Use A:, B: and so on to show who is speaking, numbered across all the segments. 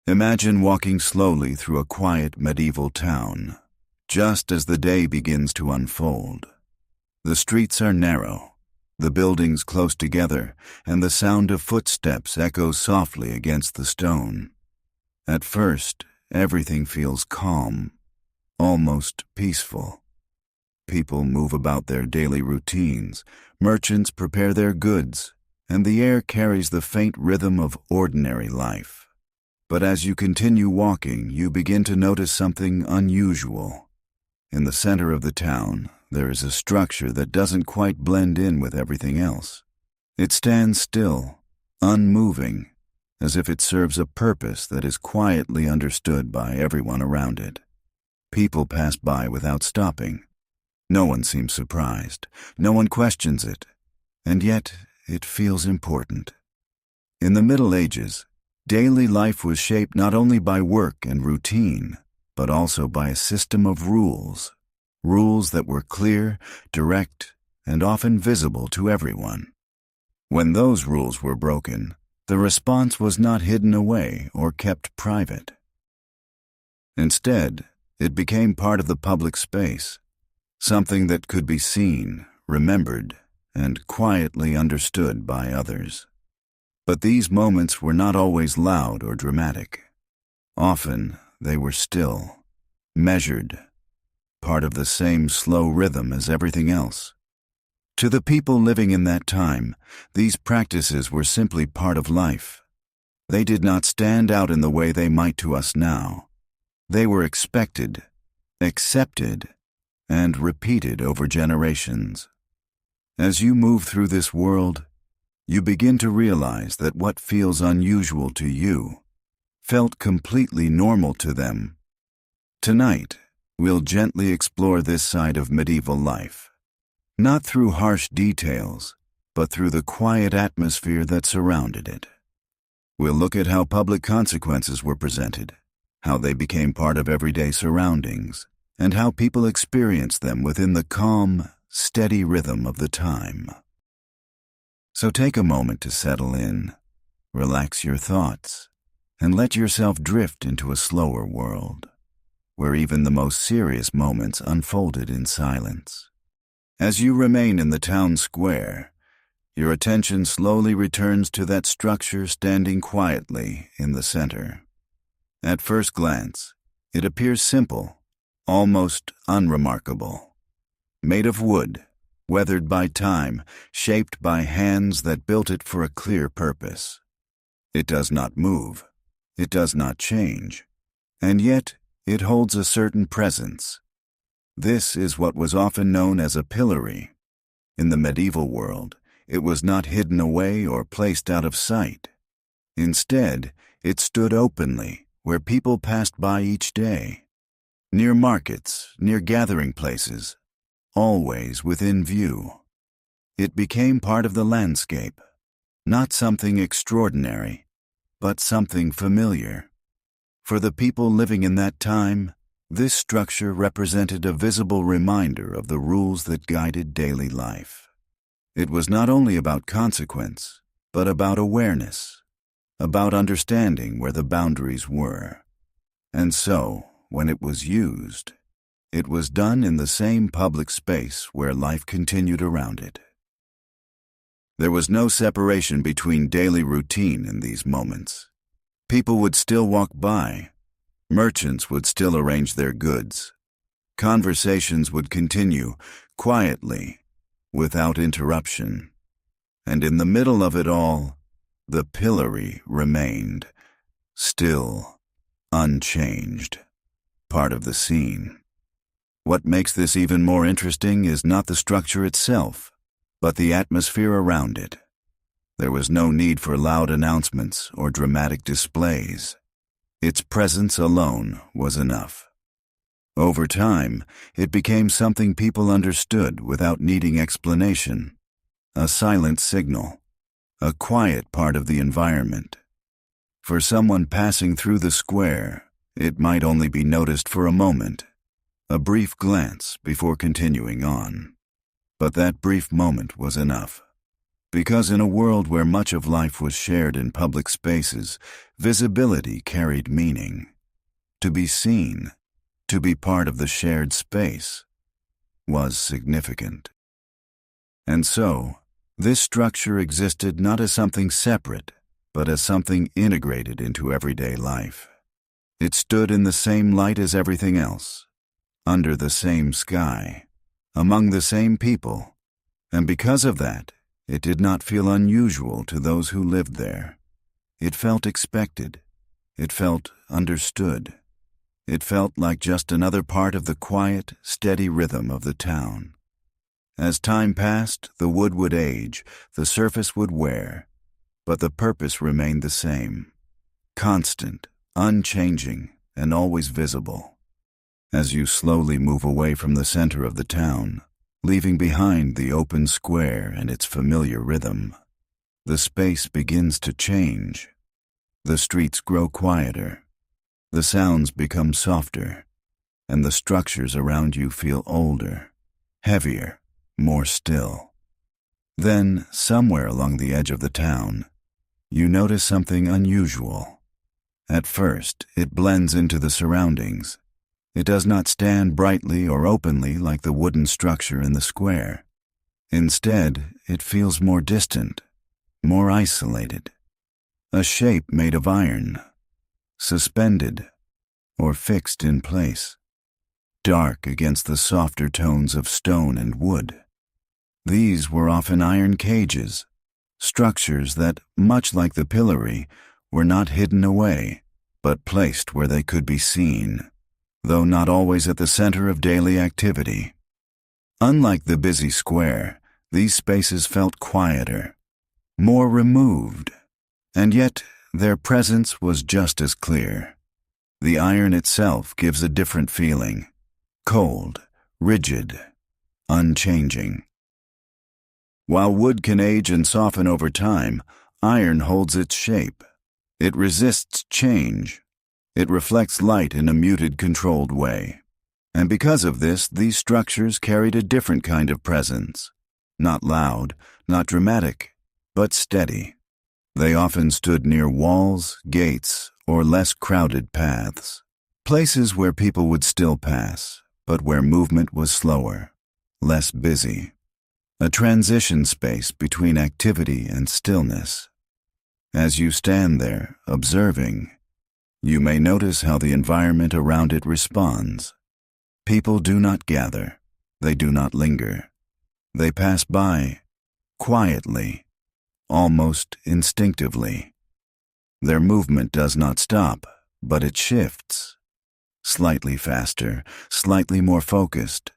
A: Imagine walking slowly through a quiet medieval town, just as the day begins to unfold. The streets are narrow, the buildings close together, and the sound of footsteps echoes softly against the stone. At first, everything feels calm, almost peaceful. People move about their daily routines, merchants prepare their goods, and the air carries the faint rhythm of ordinary life. But as you continue walking, you begin to notice something unusual. In the center of the town, there is a structure that doesn't quite blend in with everything else. It stands still, unmoving, as if it serves a purpose that is quietly understood by everyone around it. People pass by without stopping. No one seems surprised. No one questions it. And yet, it feels important. In the Middle Ages, daily life was shaped not only by work and routine, but also by a system of rules. Rules that were clear, direct, and often visible to everyone. When those rules were broken, the response was not hidden away or kept private. Instead, it became part of the public space, something that could be seen, remembered, and quietly understood by others. But these moments were not always loud or dramatic. Often, they were still, measured, part of the same slow rhythm as everything else. To the people living in that time, these practices were simply part of life. They did not stand out in the way they might to us now. They were expected, accepted, and repeated over generations. As you move through this world, you begin to realize that what feels unusual to you felt completely normal to them. Tonight, we'll gently explore this side of medieval life, not through harsh details, but through the quiet atmosphere that surrounded it. We'll look at how public consequences were presented, how they became part of everyday surroundings, and how people experienced them within the calm, steady rhythm of the time. So take a moment to settle in, relax your thoughts, and let yourself drift into a slower world, where even the most serious moments unfolded in silence. As you remain in the town square, your attention slowly returns to that structure standing quietly in the center. At first glance, it appears simple, almost unremarkable. Made of wood, weathered by time, shaped by hands that built it for a clear purpose. It does not move. It does not change. And yet, it holds a certain presence. This is what was often known as a pillory. In the medieval world, it was not hidden away or placed out of sight. Instead, it stood openly where people passed by each day. Near markets, near gathering places, always within view. It became part of the landscape, not something extraordinary, but something familiar. For the people living in that time, this structure represented a visible reminder of the rules that guided daily life. It was not only about consequence, but about awareness, about understanding where the boundaries were. And so, when it was used, it was done in the same public space where life continued around it. There was no separation between daily routine in these moments. People would still walk by. Merchants would still arrange their goods. Conversations would continue, quietly, without interruption. And in the middle of it all, the pillory remained, still, unchanged, part of the scene. What makes this even more interesting is not the structure itself, but the atmosphere around it. There was no need for loud announcements or dramatic displays. Its presence alone was enough. Over time, it became something people understood without needing explanation, a silent signal, a quiet part of the environment. For someone passing through the square, it might only be noticed for a moment, a brief glance before continuing on. But that brief moment was enough. Because in a world where much of life was shared in public spaces, visibility carried meaning. To be seen, to be part of the shared space, was significant. And so, this structure existed not as something separate, but as something integrated into everyday life. It stood in the same light as everything else, under the same sky, among the same people, and because of that, it did not feel unusual to those who lived there. It felt expected. It felt understood. It felt like just another part of the quiet, steady rhythm of the town. As time passed, the wood would age, the surface would wear, but the purpose remained the same, constant, unchanging, and always visible. As you slowly move away from the center of the town, leaving behind the open square and its familiar rhythm, the space begins to change. The streets grow quieter, the sounds become softer, and the structures around you feel older, heavier, more still. Then, somewhere along the edge of the town, you notice something unusual. At first, it blends into the surroundings. It does not stand brightly or openly like the wooden structure in the square. Instead, it feels more distant, more isolated. A shape made of iron, suspended, or fixed in place, dark against the softer tones of stone and wood. These were often iron cages, structures that, much like the pillory, were not hidden away, but placed where they could be seen, though not always at the center of daily activity. Unlike the busy square, these spaces felt quieter, more removed, and yet their presence was just as clear. The iron itself gives a different feeling, cold, rigid, unchanging. While wood can age and soften over time, iron holds its shape. It resists change. It reflects light in a muted, controlled way. And because of this, these structures carried a different kind of presence. Not loud, not dramatic, but steady. They often stood near walls, gates, or less crowded paths. Places where people would still pass, but where movement was slower, less busy. A transition space between activity and stillness. As you stand there, observing, you may notice how the environment around it responds. People do not gather. They do not linger. They pass by, quietly, almost instinctively. Their movement does not stop, but it shifts. Slightly faster, slightly more focused,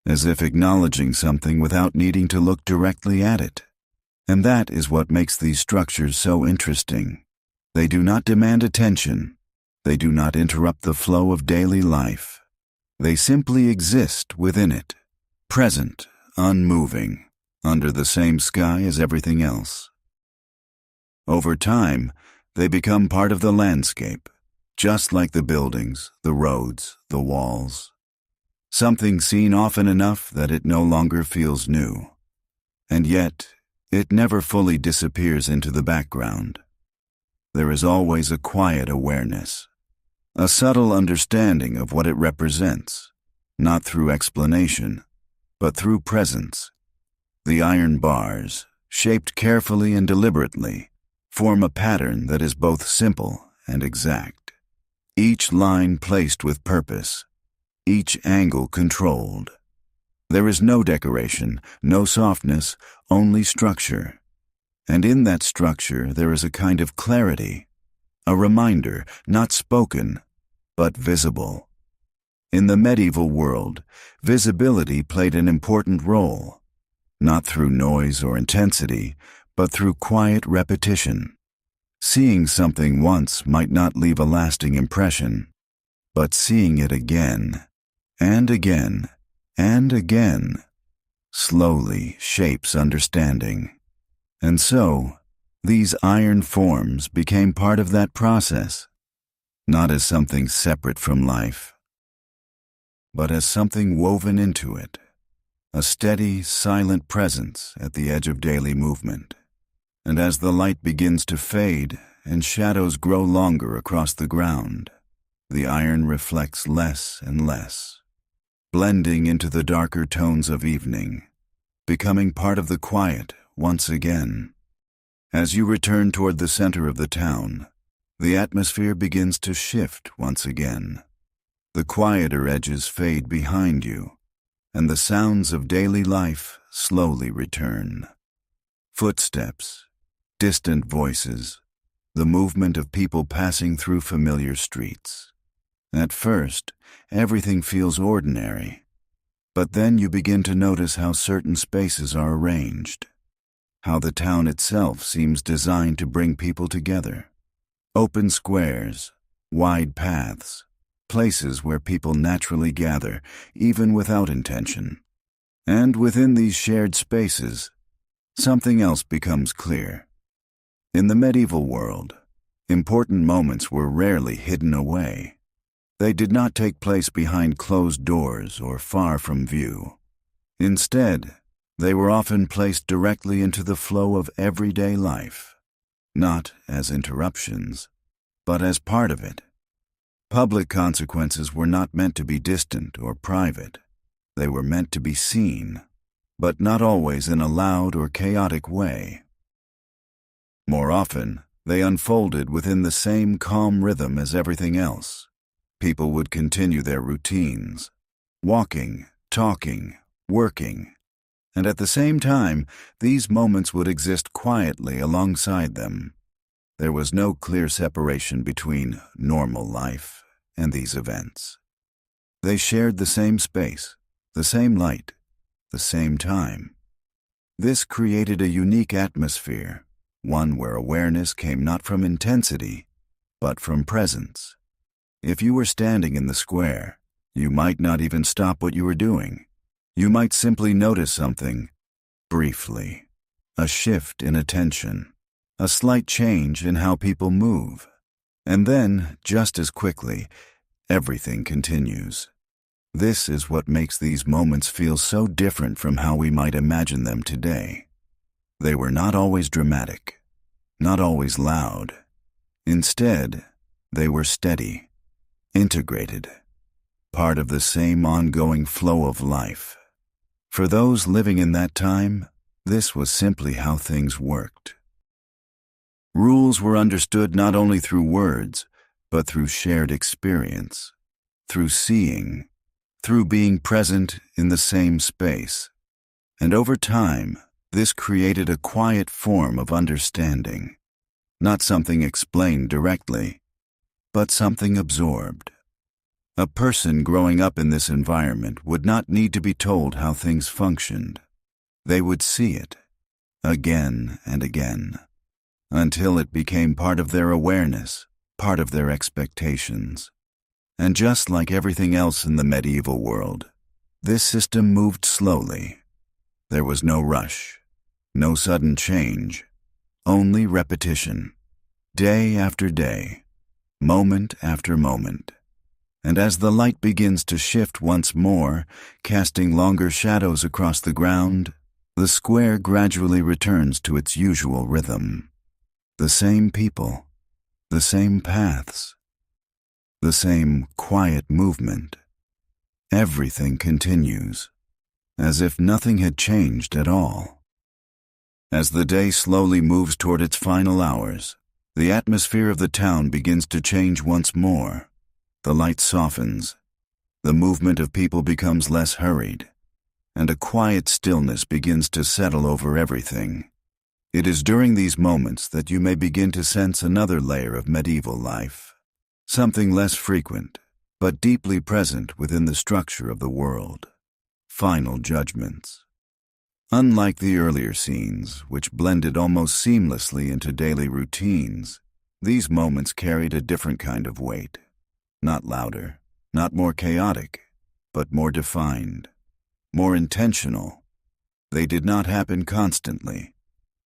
A: as if acknowledging something without needing to look directly at it. And that is what makes these structures so interesting. They do not demand attention. They do not interrupt the flow of daily life. They simply exist within it, present, unmoving, under the same sky as everything else. Over time, they become part of the landscape, just like the buildings, the roads, the walls. Something seen often enough that it no longer feels new. And yet, it never fully disappears into the background. There is always a quiet awareness, a subtle understanding of what it represents, not through explanation, but through presence. The iron bars, shaped carefully and deliberately, form a pattern that is both simple and exact. Each line placed with purpose, each angle controlled. There is no decoration, no softness, only structure. And in that structure there is a kind of clarity, a reminder, not spoken, but visible. In the medieval world, visibility played an important role, not through noise or intensity, but through quiet repetition. Seeing something once might not leave a lasting impression, but seeing it again, and again, and again, slowly shapes understanding. And so, these iron forms became part of that process, not as something separate from life, but as something woven into it, a steady, silent presence at the edge of daily movement. And as the light begins to fade and shadows grow longer across the ground, the iron reflects less and less, blending into the darker tones of evening, becoming part of the quiet once again. As you return toward the center of the town, the atmosphere begins to shift once again. The quieter edges fade behind you, and the sounds of daily life slowly return. Footsteps, distant voices, the movement of people passing through familiar streets. At first, everything feels ordinary, but then you begin to notice how certain spaces are arranged, how the town itself seems designed to bring people together. Open squares, wide paths, places where people naturally gather, even without intention. And within these shared spaces, something else becomes clear. In the medieval world, important moments were rarely hidden away. They did not take place behind closed doors or far from view. Instead, they were often placed directly into the flow of everyday life, not as interruptions, but as part of it. Public consequences were not meant to be distant or private. They were meant to be seen, but not always in a loud or chaotic way. More often, they unfolded within the same calm rhythm as everything else. People would continue their routines, walking, talking, working, and at the same time, these moments would exist quietly alongside them. There was no clear separation between normal life and these events. They shared the same space, the same light, the same time. This created a unique atmosphere, one where awareness came not from intensity, but from presence. If you were standing in the square, you might not even stop what you were doing. You might simply notice something, briefly, a shift in attention, a slight change in how people move. And then, just as quickly, everything continues. This is what makes these moments feel so different from how we might imagine them today. They were not always dramatic, not always loud. Instead, they were steady, integrated, part of the same ongoing flow of life. For those living in that time, this was simply how things worked. Rules were understood not only through words, but through shared experience, through seeing, through being present in the same space. And over time, this created a quiet form of understanding, not something explained directly, but something absorbed. A person growing up in this environment would not need to be told how things functioned. They would see it, again and again, until it became part of their awareness, part of their expectations. And just like everything else in the medieval world, this system moved slowly. There was no rush, no sudden change, only repetition, day after day, moment after moment. And as the light begins to shift once more, casting longer shadows across the ground, the square gradually returns to its usual rhythm. The same people, the same paths, the same quiet movement. Everything continues, as if nothing had changed at all. As the day slowly moves toward its final hours, the atmosphere of the town begins to change once more. The light softens, the movement of people becomes less hurried, and a quiet stillness begins to settle over everything. It is during these moments that you may begin to sense another layer of medieval life, something less frequent, but deeply present within the structure of the world. Final judgments. Unlike the earlier scenes, which blended almost seamlessly into daily routines, these moments carried a different kind of weight. Not louder, not more chaotic, but more defined, more intentional. They did not happen constantly.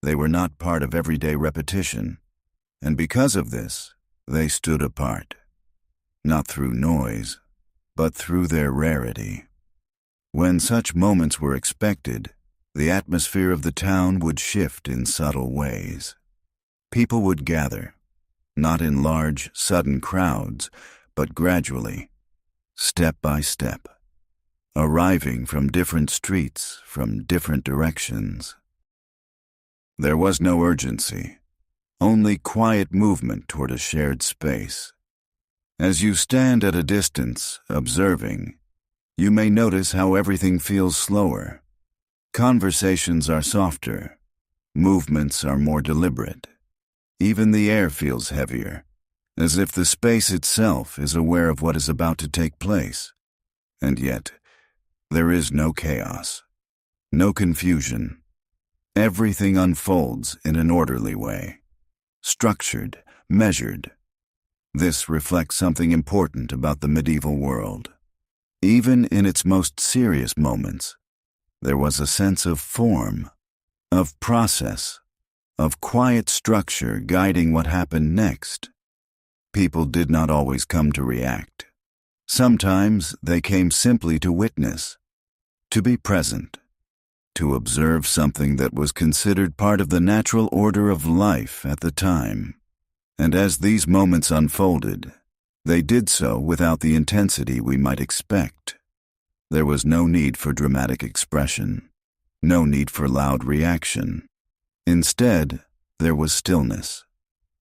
A: They were not part of everyday repetition, and because of this, they stood apart, not through noise, but through their rarity. When such moments were expected, The atmosphere of the town would shift in subtle ways. People would gather, not in large, sudden crowds, but gradually, step by step, arriving from different streets, from different directions. There was no urgency, only quiet movement toward a shared space. As you stand at a distance, observing, you may notice how everything feels slower. Conversations are softer, movements are more deliberate. Even the air feels heavier, as if the space itself is aware of what is about to take place. And yet, there is no chaos, no confusion. Everything unfolds in an orderly way, structured, measured. This reflects something important about the medieval world. Even in its most serious moments, there was a sense of form, of process, of quiet structure guiding what happened next. People did not always come to react. Sometimes they came simply to witness, to be present, to observe something that was considered part of the natural order of life at the time. And as these moments unfolded, they did so without the intensity we might expect. There was no need for dramatic expression, no need for loud reaction. Instead, there was stillness,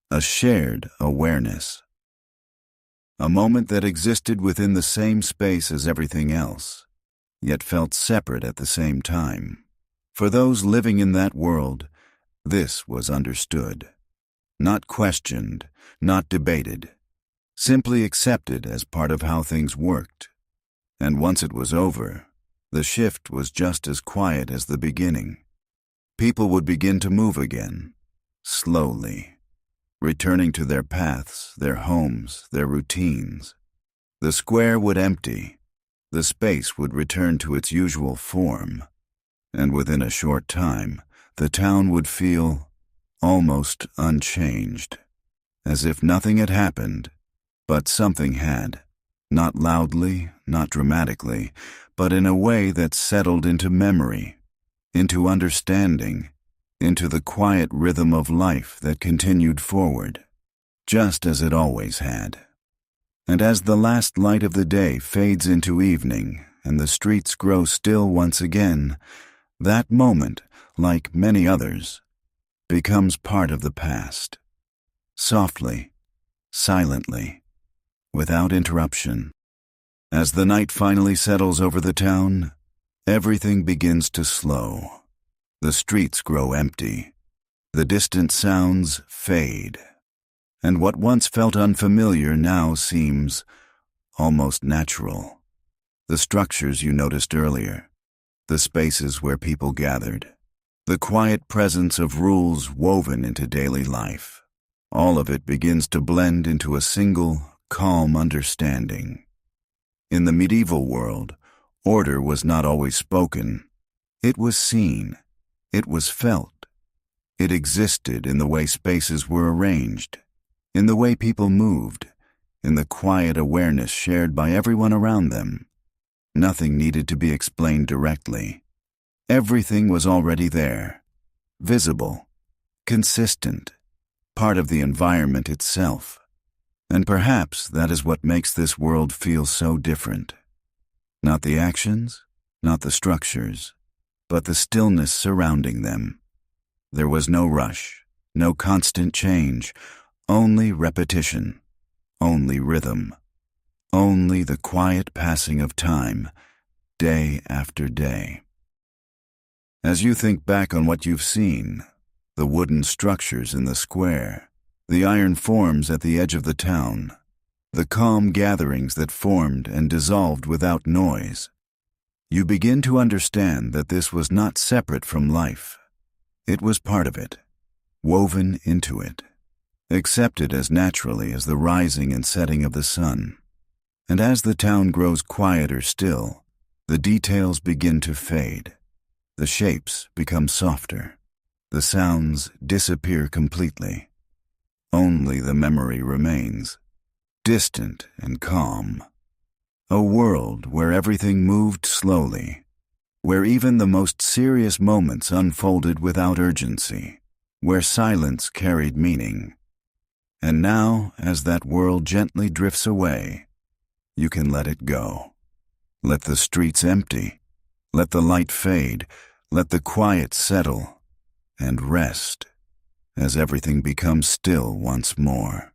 A: a shared awareness. A moment that existed within the same space as everything else, yet felt separate at the same time. For those living in that world, this was understood, not questioned, not debated, simply accepted as part of how things worked. And once it was over, the shift was just as quiet as the beginning. People would begin to move again, slowly, returning to their paths, their homes, their routines. The square would empty, the space would return to its usual form, and within a short time, the town would feel almost unchanged, as if nothing had happened, but something had. Not loudly, not dramatically, but in a way that settled into memory, into understanding, into the quiet rhythm of life that continued forward, just as it always had. And as the last light of the day fades into evening and the streets grow still once again, that moment, like many others, becomes part of the past. Softly, silently, without interruption. As the night finally settles over the town, everything begins to slow. The streets grow empty. The distant sounds fade. And what once felt unfamiliar now seems almost natural. The structures you noticed earlier, the spaces where people gathered, the quiet presence of rules woven into daily life, all of it begins to blend into a single, calm understanding. In the medieval world, order was not always spoken. It was seen. It was felt. It existed in the way spaces were arranged, in the way people moved, in the quiet awareness shared by everyone around them. Nothing needed to be explained directly. Everything was already there, visible, consistent, part of the environment itself. And perhaps that is what makes this world feel so different. Not the actions, not the structures, but the stillness surrounding them. There was no rush, no constant change, only repetition, only rhythm, only the quiet passing of time, day after day. As you think back on what you've seen, the wooden structures in the square, the iron forms at the edge of the town, the calm gatherings that formed and dissolved without noise, you begin to understand that this was not separate from life. It was part of it, woven into it, accepted as naturally as the rising and setting of the sun. And as the town grows quieter still, the details begin to fade. The shapes become softer. The sounds disappear completely. Only the memory remains, distant and calm. A world where everything moved slowly, where even the most serious moments unfolded without urgency, where silence carried meaning. And now, as that world gently drifts away, you can let it go. Let the streets empty, let the light fade, let the quiet settle, and rest as everything becomes still once more.